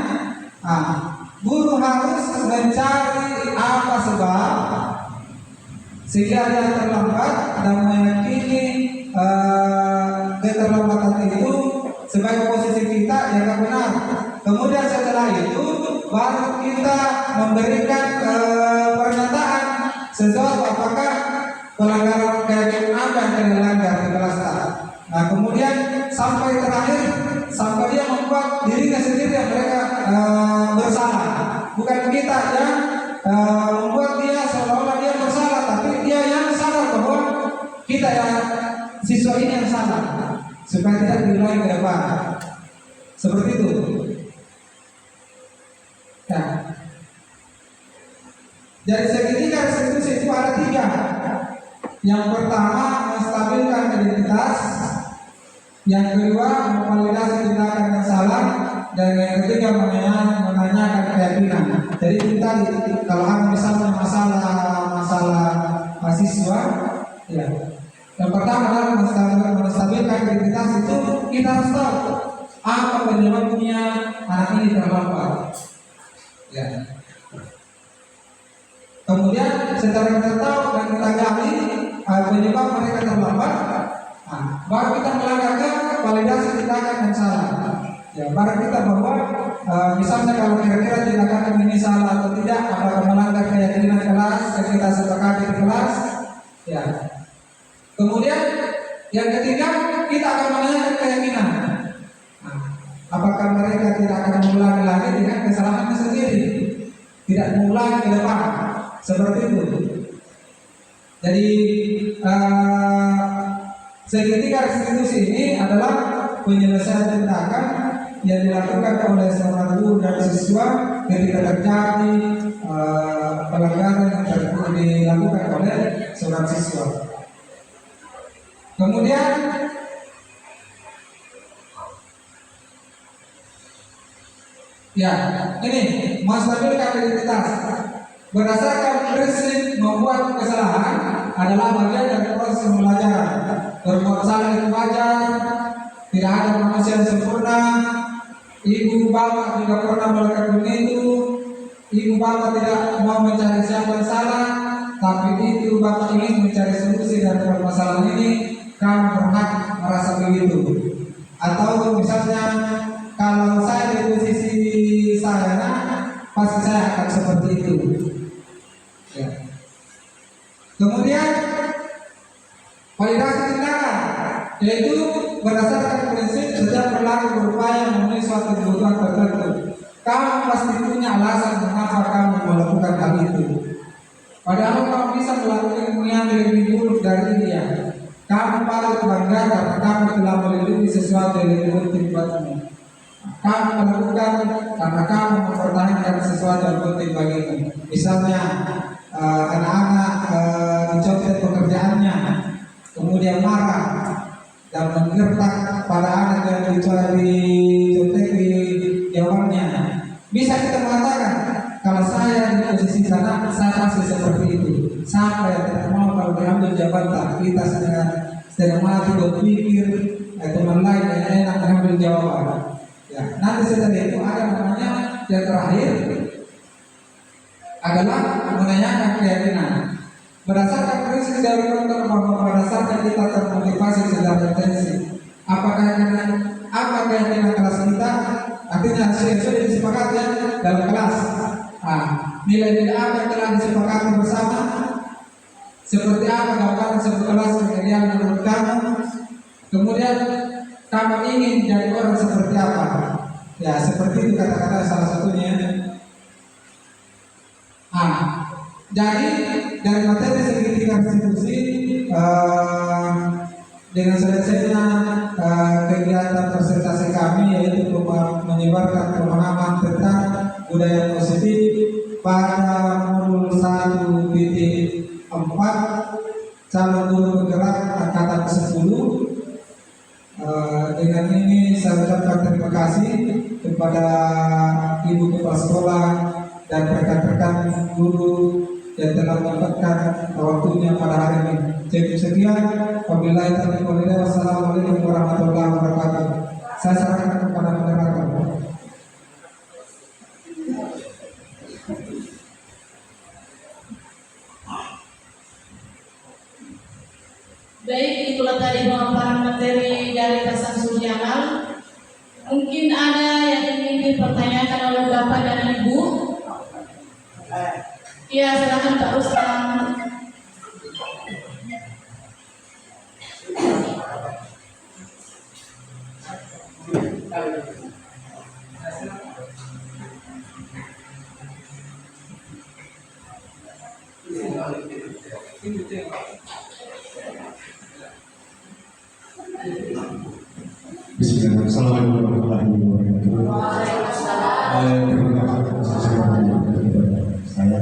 Guru harus mencari apa sebab sehingga dia terlambat dan meyakini keterlambatan itu sebagai posisi kita yang benar. Kemudian setelah itu baru kita memberikan pernyataan sesuatu apakah pelanggaran keyakinan apa yang dilanggar di kelas A. Nah, kemudian sampai terakhir, sampai dia membuat dirinya sendiri yang mereka bersalah. Bukan kita yang membuat dia seolah-olah dia bersalah, tapi dia yang salah bahwa kita yang siswa ini yang salah, supaya tidak diulangi ke depan. Seperti itu. Ya. Jadi segitiga restitusi itu ada 3. Yang pertama menstabilkan identitas, yang kedua memvalidasi tindakan yang salah, dan yang ketiga menanyakan keyakinan. Jadi kita kalau ada misalnya masalah mahasiswa, ya, yang pertama adalah menstabilkan identitas. Itu kita harus tahu apa penyebabnya anak ini terlambat. Ya. Kemudian setelah kita tahu dan kita gali penyebab mereka terlambat, baru kita melakukan validasi tindakan yang salah. Ya, baru kita bahwa misalnya kalau kira-kira tindakan ini salah atau tidak, apakah melanggar keyakinan kelas yang kita sepakati di kelas. Ya. Kemudian yang ketiga kita akan menanyakan keyakinan. Apakah mereka tidak akan mengulangi lagi dengan kesalahannya sendiri, tidak mengulangi ke depan, seperti itu. Jadi Segitiga restitusi ini adalah penyelesaian tindakan yang dilakukan oleh seorang guru dan siswa ketika terjadi pelanggaran yang dilakukan oleh seorang siswa. Kemudian ya, ini menstabilkan identitas. Berdasarkan prinsip membuat kesalahan adalah bagian dari proses pembelajaran. Berbuat salah itu wajar, tidak ada manusia yang sempurna. Ibu bapak juga pernah melakukan itu. Ibu bapak tidak mau mencari siapa yang salah, tapi itu bapak ingin mencari solusi dari permasalahan ini. Kamu berhak merasa begitu. Atau misalnya kalau saya di posisi saya, pasti saya akan seperti itu. Ya. Kemudian validasi tindakan, yaitu berdasarkan prinsip setiap perilaku berupaya memenuhi suatu kebutuhan tertentu. Kamu pasti punya alasan mengapa kamu melakukan hal itu. Padahal kamu bisa melakukan yang lebih buruk dari dia. Kamu patut bangga karena kamu telah melindungi sesuatu yang lebih penting buatmu. Kamu melakukan karena kamu mempertahankan sesuatu yang penting bagimu. Misalnya anak-anak mencoret pekerjaannya, kemudian marah dan menggertak pada anak yang dicontek di jawabannya. Bisa kita mengatakan, kalau saya di posisi sana, saya pasti seperti itu. Sampai tidak mau kalau diambil jabatan, kita sedang mati berpikir, teman lain yang enak mengambil jawaban. Ya, nanti setelah itu ada namanya yang terakhir adalah menanyakan keyakinan. Berdasarkan prinsip dari dokter bahwa pada saat kita termotivasi secara intensif, apa keyakinan kelas kita? Artinya sudah disepakati dalam kelas. Nilai-nilai apa yang telah disepakati bersama? Seperti apa gambaran sebuah kelas yang ideal menurut kamu? Kemudian kamu ingin jadi orang seperti apa? Ya, seperti itu kata-kata salah satunya. Jadi dari materi segitiga restitusi dengan selesainya kegiatan presentasi kami, yaitu menyebarkan pemahaman tentang budaya positif pada modul 1.4 calon guru bergerak angkatan 10. Dengan ini saya ucapkan terima kasih kepada ibu kepala sekolah dan rekan-rekan guru yang telah mendapatkan waktunya pada hari ini. Cukup sekian. Wabillahi taufiq wal hidayah. Wassalamualaikum warahmatullahi wabarakatuh. Saya serahkan kepada moderator. Baik, itulah tadi pemaparan materi dari Pak Samsul Jamal. Mungkin ada yang ingin dipertanyakan oleh Bapak dan Ibu. Ya, silakan Pak Rustam. Bismillahirrahmanirrahim. Terima kasih saya.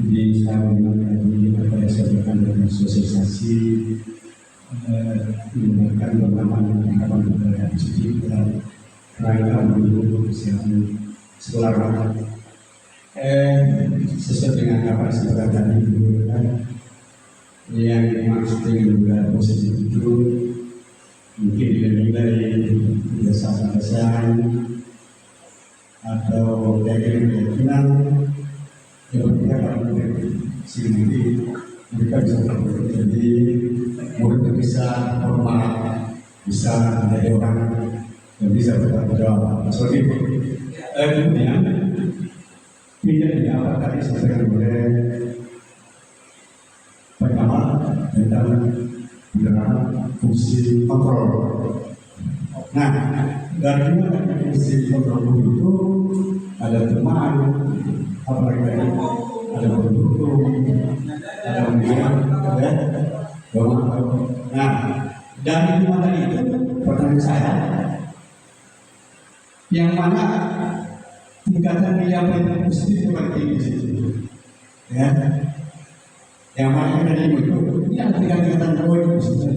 Jadi saya mengenai apa yang saya berikan dengan sosialisasi menggunakan pengalaman budaya positif dan rangka mendukung kesehatan sekolah. Sesuai dengan apa yang saya katakan dulu, yang dimaksud dengan budaya positif itu mungkin nilai kebiasaan atau keyakinan yang berkaitan dengan sendiri. Mereka bisa menjadi murid yang bisa formal, bisa menjadi orang yang bisa bertanggung jawab. Seperti itu. Kemudian tidak diapa tadi disampaikan oleh pertama tentang fungsi kontrol. Nah, dari fungsi kontrol itu ada teman, apalagi ada pendukung, ada pembinaan, ya. Nah, dari 5 tadi itu pertanyaan saya, yang mana tingkatan nilai positif itu paling tinggi di situ, ya. Yang mana yang tadi itu, ini ada tingkatan poin positif,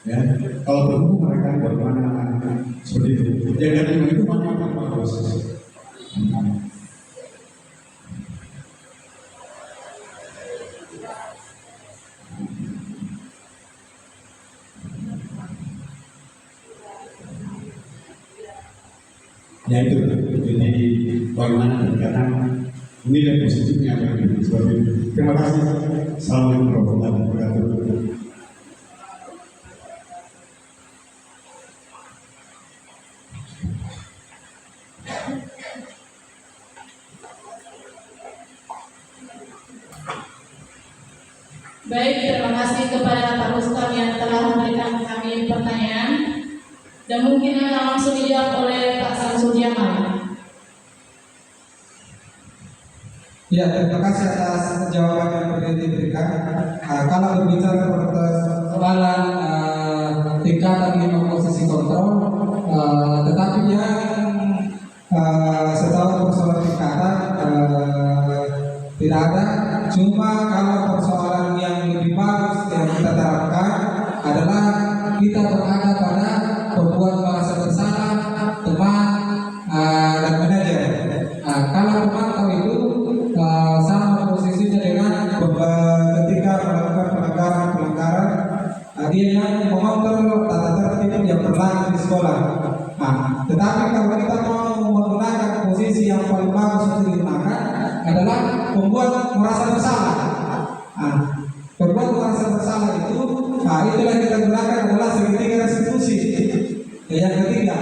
ya. Kalau berhubung mereka bagaimana seperti itu, yang dari 5 itu mana yang bagus? Ya itu, jadi bagaimana peningkatan nilai positifnya yang seperti itu. Terima kasih. Assalamualaikum warahmatullahi wabarakatuh. Baik, terima kasih kepada Pak Rustam yang telah memberikan kami pertanyaan. Dan mungkin akan langsung dijawab oleh Pak Samsul Jamal. Ya, terima kasih atas jawaban yang sudah diberikan. Kalau berbicara persoalan tingkatan 5 posisi kontrol, tetapi yang setahu persoalan tingkatan tidak ada. Cuma kalau persoalan yang lebih bagus yang kita terapkan adalah kita berada pada pembuat merasa bersalah, teman dan manajer. Kalau pemantau itu sama posisinya dengan ketika melakukan pelanggaran, dia yang mengontrol tata tertib yang berlaku di sekolah. Tetapi kalau kita mau menggunakan posisi yang paling bagus untuk digunakan adalah pembuat merasa bersalah. Pembuat merasa bersalah itu, itulah yang kita gunakan adalah segitiga restitusi. Yang ketiga,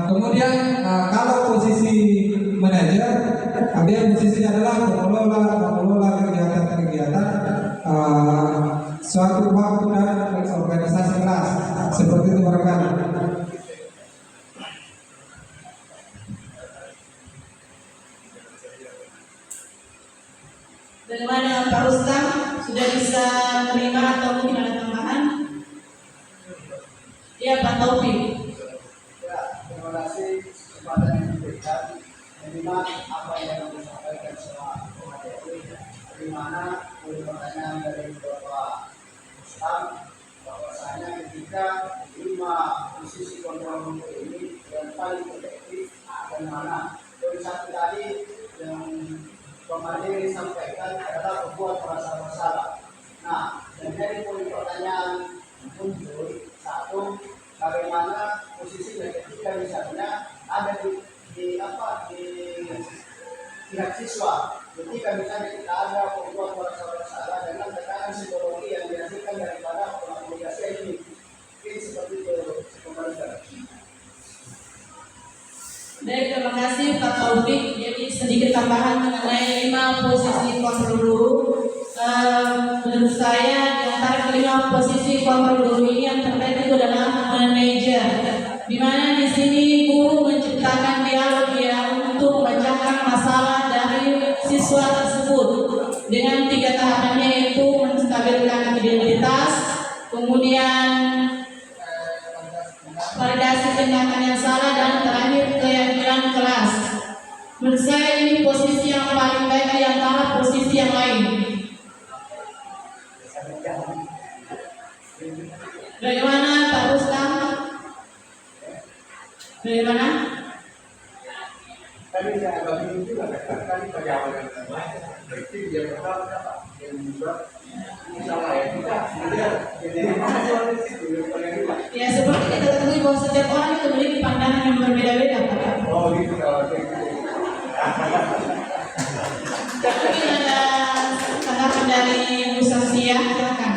kemudian kalau posisi manajer, dia posisinya adalah pengelola kegiatan suatu waktu dan organisasi kelas, seperti itu barangkali. Bagaimana dengan Pak Rustam? Sudah bisa menerima atau mungkin ada tambahan? Ya, Pak Taufik. Ya, terima kasih kepada yang diberikan. Menerima apa yang disampaikan sama materi, di mana pertanyaan dari Bapak Rustam bahwasanya ketika 5 posisi kontrol ini yang paling efektif dan mana poin 1 tadi yang Pemateri sampaikan adalah membuat merasa bersalah. Nah, dan dari poin pertanyaan muncul, 1, bagaimana posisinya ketika misalnya ada di pihak siswa, ketika misalnya kita ada membuat merasa bersalah dengan tekanan psikologi yang dihasilkan daripada komunikasi ini, mungkin seperti itu pemerintah. Baik, terima kasih Pak Taufik. Jadi sedikit tambahan mengenai 5 posisi kontrol guru. Menurut saya di antara kelima posisi kontrol guru ini yang terkait itu adalah manajer, di mana di sini guru menciptakan dialog untuk memecahkan masalah dari siswa tersebut dengan 3 tahapannya, yaitu menstabilkan identitas, kemudian validasi tindakan yang salah, dan terakhir keyakinan kelas. Menurut saya ini posisi yang paling baik di antara posisi yang lain. Bagaimana Pak Rustam? Bagaimana? Tadi saya bagi juga tadi pegawai yang lain, berarti dia berapa yang juga salah ya kita jadi Ya, seperti kita ketahui bahwa setiap orang itu memiliki pandangan yang berbeda-beda, Pak. oh gitu kalau gitu. Mungkin ada tanggapan dari Bu Samsia, silakan.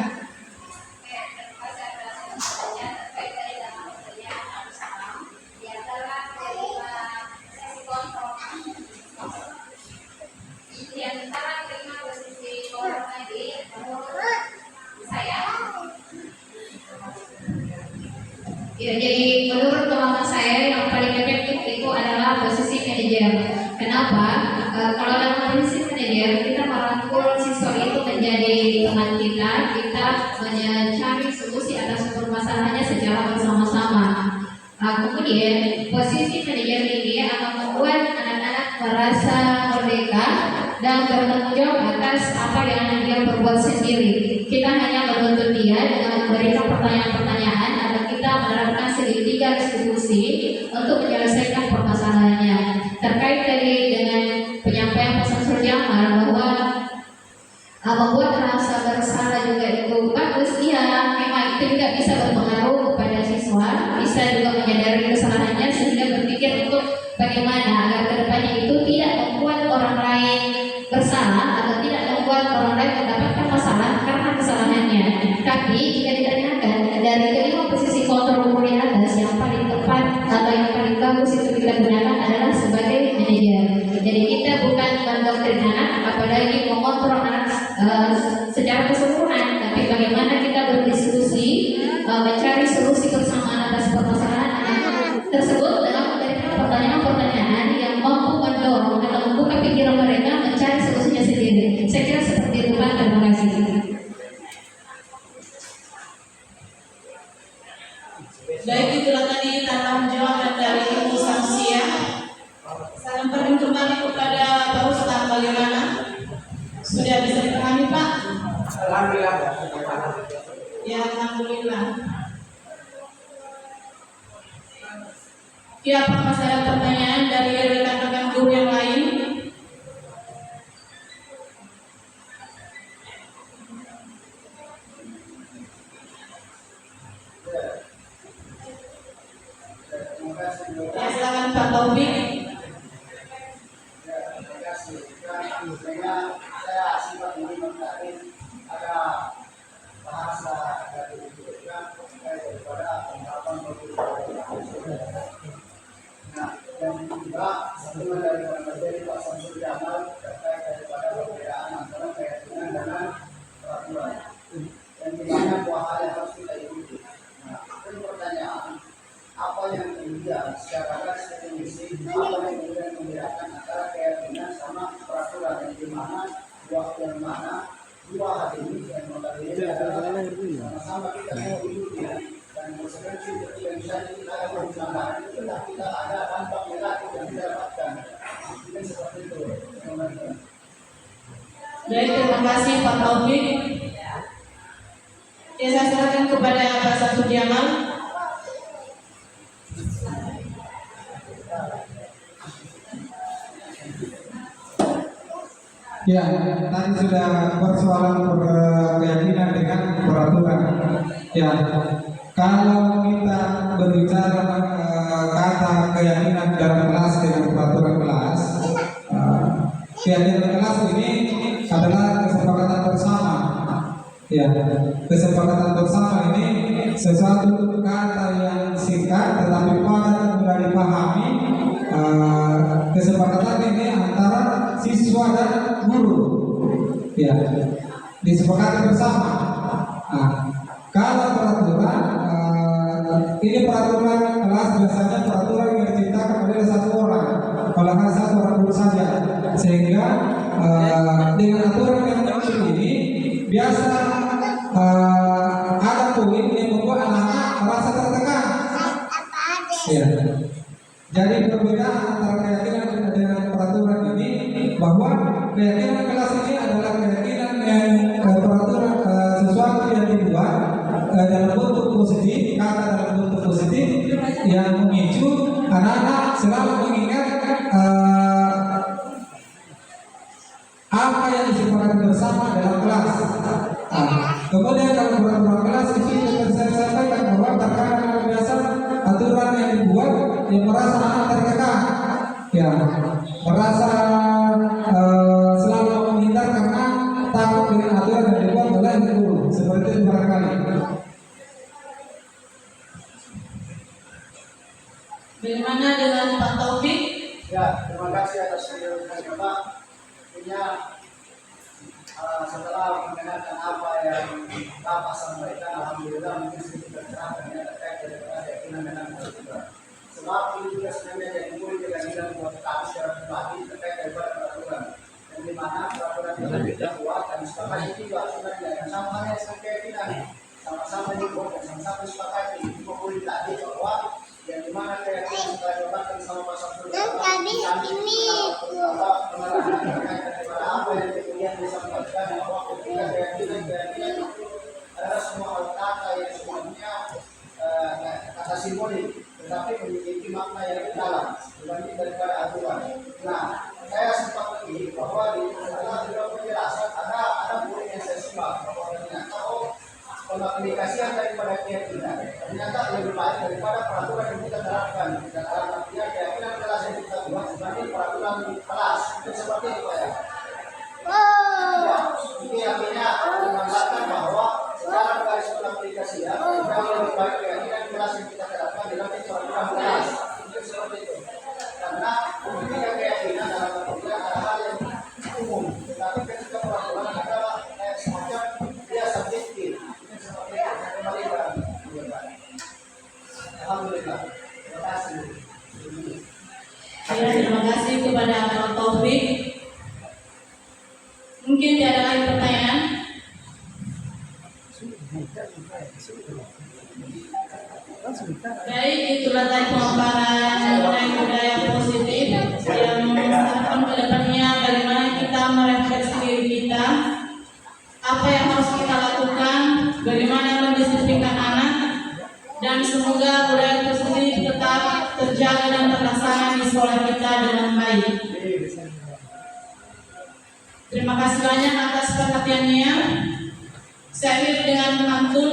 Ya, jadi menurut pengalaman saya yang paling efektif itu adalah posisi manajer. Kenapa? Kalau dalam posisi manajer kita merangkul siswa itu menjadi teman kita mencari solusi atas permasalahannya secara bersama-sama. Kemudian posisi manajer ini akan membuat anak-anak merasa merdeka dan bertanggung jawab atas apa yang dia perbuat sendiri. Kita hanya menuntut dia dengan memberikan pertanyaan-pertanyaan agar kita menerapkan segitiga distribusi untuk menyelesaikan permasalahannya. Terkait tadi dengan penyampaian pesan Surjamal bahwa membuat rasa bersalah juga itu bagus, iya, memang itu juga bisa berpengaruh kepada siswa, bisa juga menyadari kesalahannya sehingga berpikir untuk bagaimana agar kedepannya itu tidak membuat orang lain bersalah atau tidak membuat orang lain mendapatkan masalah karena kesalahannya. Tapi jika ditanyakan dari kelima posisi kontrol ukur di atas, yang paling tepat atau yang paling bagus itu kita gunakan adalah sebagai manajer. Jadi kita bukan mendoktrin anak, apalagi mengontrol anak secara keseluruhan, tapi bagaimana kita berdiskusi, mencari solusi bersama atas permasalahan anak tersebut dengan memberikan pertanyaan-pertanyaan yang mampu mendorong atau membuka pikiran mereka mencari solusinya sendiri. Saya kira seperti itu, Pak. Terima kasih. Baik, itulah tadi tanggung jawab dari Ibu Samsia. Saya lempar kembali kepada Pak Ustaz, bagaimana? Sudah bisa dipahami, Pak? Alhamdulillah. Ya, alhamdulillah. Ya, apakah masih ada pertanyaan dari rekan-rekan guru yang lain? Ya, silakan Pak Taufik. Terima kasih. Sebenarnya saya sifat menyimak tadi ada bahasa dari Indonesia terkait daripada penerapan Nah, yang kedua, sebelum dari materi Pak Samsul Jamal terkait daripada perbedaan antara keyakinan dengan peraturan. Dan di mana dua hal yang harus kita ikuti. Nah, itu pertanyaan, apa yang kemudian secara definisi, apa yang kemudian membedakan antara keyakinan sama peraturan, yang di mana dua hal ini yang notabene adalah sama-sama kita mau ikuti, dan konsekuensi yang bisa kita lakukan itu kita ada dampak negatif yang didapatkan. Ini seperti itu. Baik, terima kasih Pak Taufik. Ya, saya serahkan kepada Pak Samsul Jamal. Ya, tadi sudah persoalan keyakinan dengan peraturan. Ya, kalau kita berbicara kata keyakinan dalam kelas dengan peraturan kelas, keyakinan kelas ini adalah kesepakatan bersama. Ya, kesepakatan bersama ini sesuatu kata yang singkat tetapi padat mudah dipahami. Kesepakatan ini antara siswa dan guru, ya, disepakati bersama. Kalau peraturan, ini peraturan kelas biasanya peraturan yang diciptakan oleh satu orang, kalau hanya satu orang guru saja, sehingga dengan aturan yang muncul ini biasa ada poin yang membuat anak-anak merasa tertekan. Ya. Jadi perbedaan antara keyakinan dengan peraturan ini, bahwa keyakinan kelas ini adalah keyakinan yang peraturan sesuatu yang dibuat dalam bentuk positif, kata dalam bentuk positif yang memicu anak-anak selalu mengingat apa yang disepakati bersama dalam kelas. Kemudian kalau peraturan kelas itu saya sampaikan bahwa terkadang biasa aturan yang dibuat yang merasa anak tertekan, ya, merasa selalu menghindar karena takut dengan aturan yang dibuat oleh guru, seperti itu barangkali. Bagaimana dengan Pak Taufik? Ya, terima kasih atas penjelasan Pak. Punya setelah mendengarkan apa yang Bapak sampaikan, alhamdulillah mungkin sedikit tercerahkan ya terkait dengan keyakinan dengan peraturan. Sebab ini juga sebenarnya jadi murid yang bilang buat kami secara pribadi terkait dengan peraturan. Yang dimana peraturan itu dibuat dan terkait juga sebenarnya yang sama halnya seperti keyakinan sama-sama dibuat dan sama-sama disepakati memulai tadi bahwa yang dimana keyakinan kita letakkan sama pasal apa yang kemudian disampaikan bahwa ketika keyakinan adalah semua hal kata yang sebenarnya kata simbolik tetapi memiliki makna yang dalam dibanding daripada aturan. Nah, saya sempat begini bahwa di setelah penjelasan ada poin yang saya simak bahwa ternyata pengaplikasian daripada keyakinan ternyata lebih baik daripada peraturan yang kita terapkan. Dan artinya keyakinan kelas yang kita buat dibanding peraturan kelas itu seperti itu ya. Ya, ini artinya mengatakan bahwa sekarang garis pengaplikasian yang lebih baik keyakinan kelas yang kita terapkan dibanding peraturan kelas itu seperti itu. Karena ketika keyakinan dalam artian ada hal yang umum, tetapi ketika peraturan adalah semacam dia subjektif. Alhamdulillah. Terima kasih. Terima kasih kepada Pak Taufik. Mungkin tidak ada lagi pertanyaan. Baik, itulah tadi pemaparan mengenai budaya positif yang mengusahakan ke depannya bagaimana kita merefleksi diri kita, apa yang harus kita lakukan, bagaimana mendisiplinkan anak, dan semoga budaya positif tetap terjaga dan terlaksana di sekolah kita dengan baik. Terima kasih banyak atas perhatiannya. Saya akhiri dengan pantun.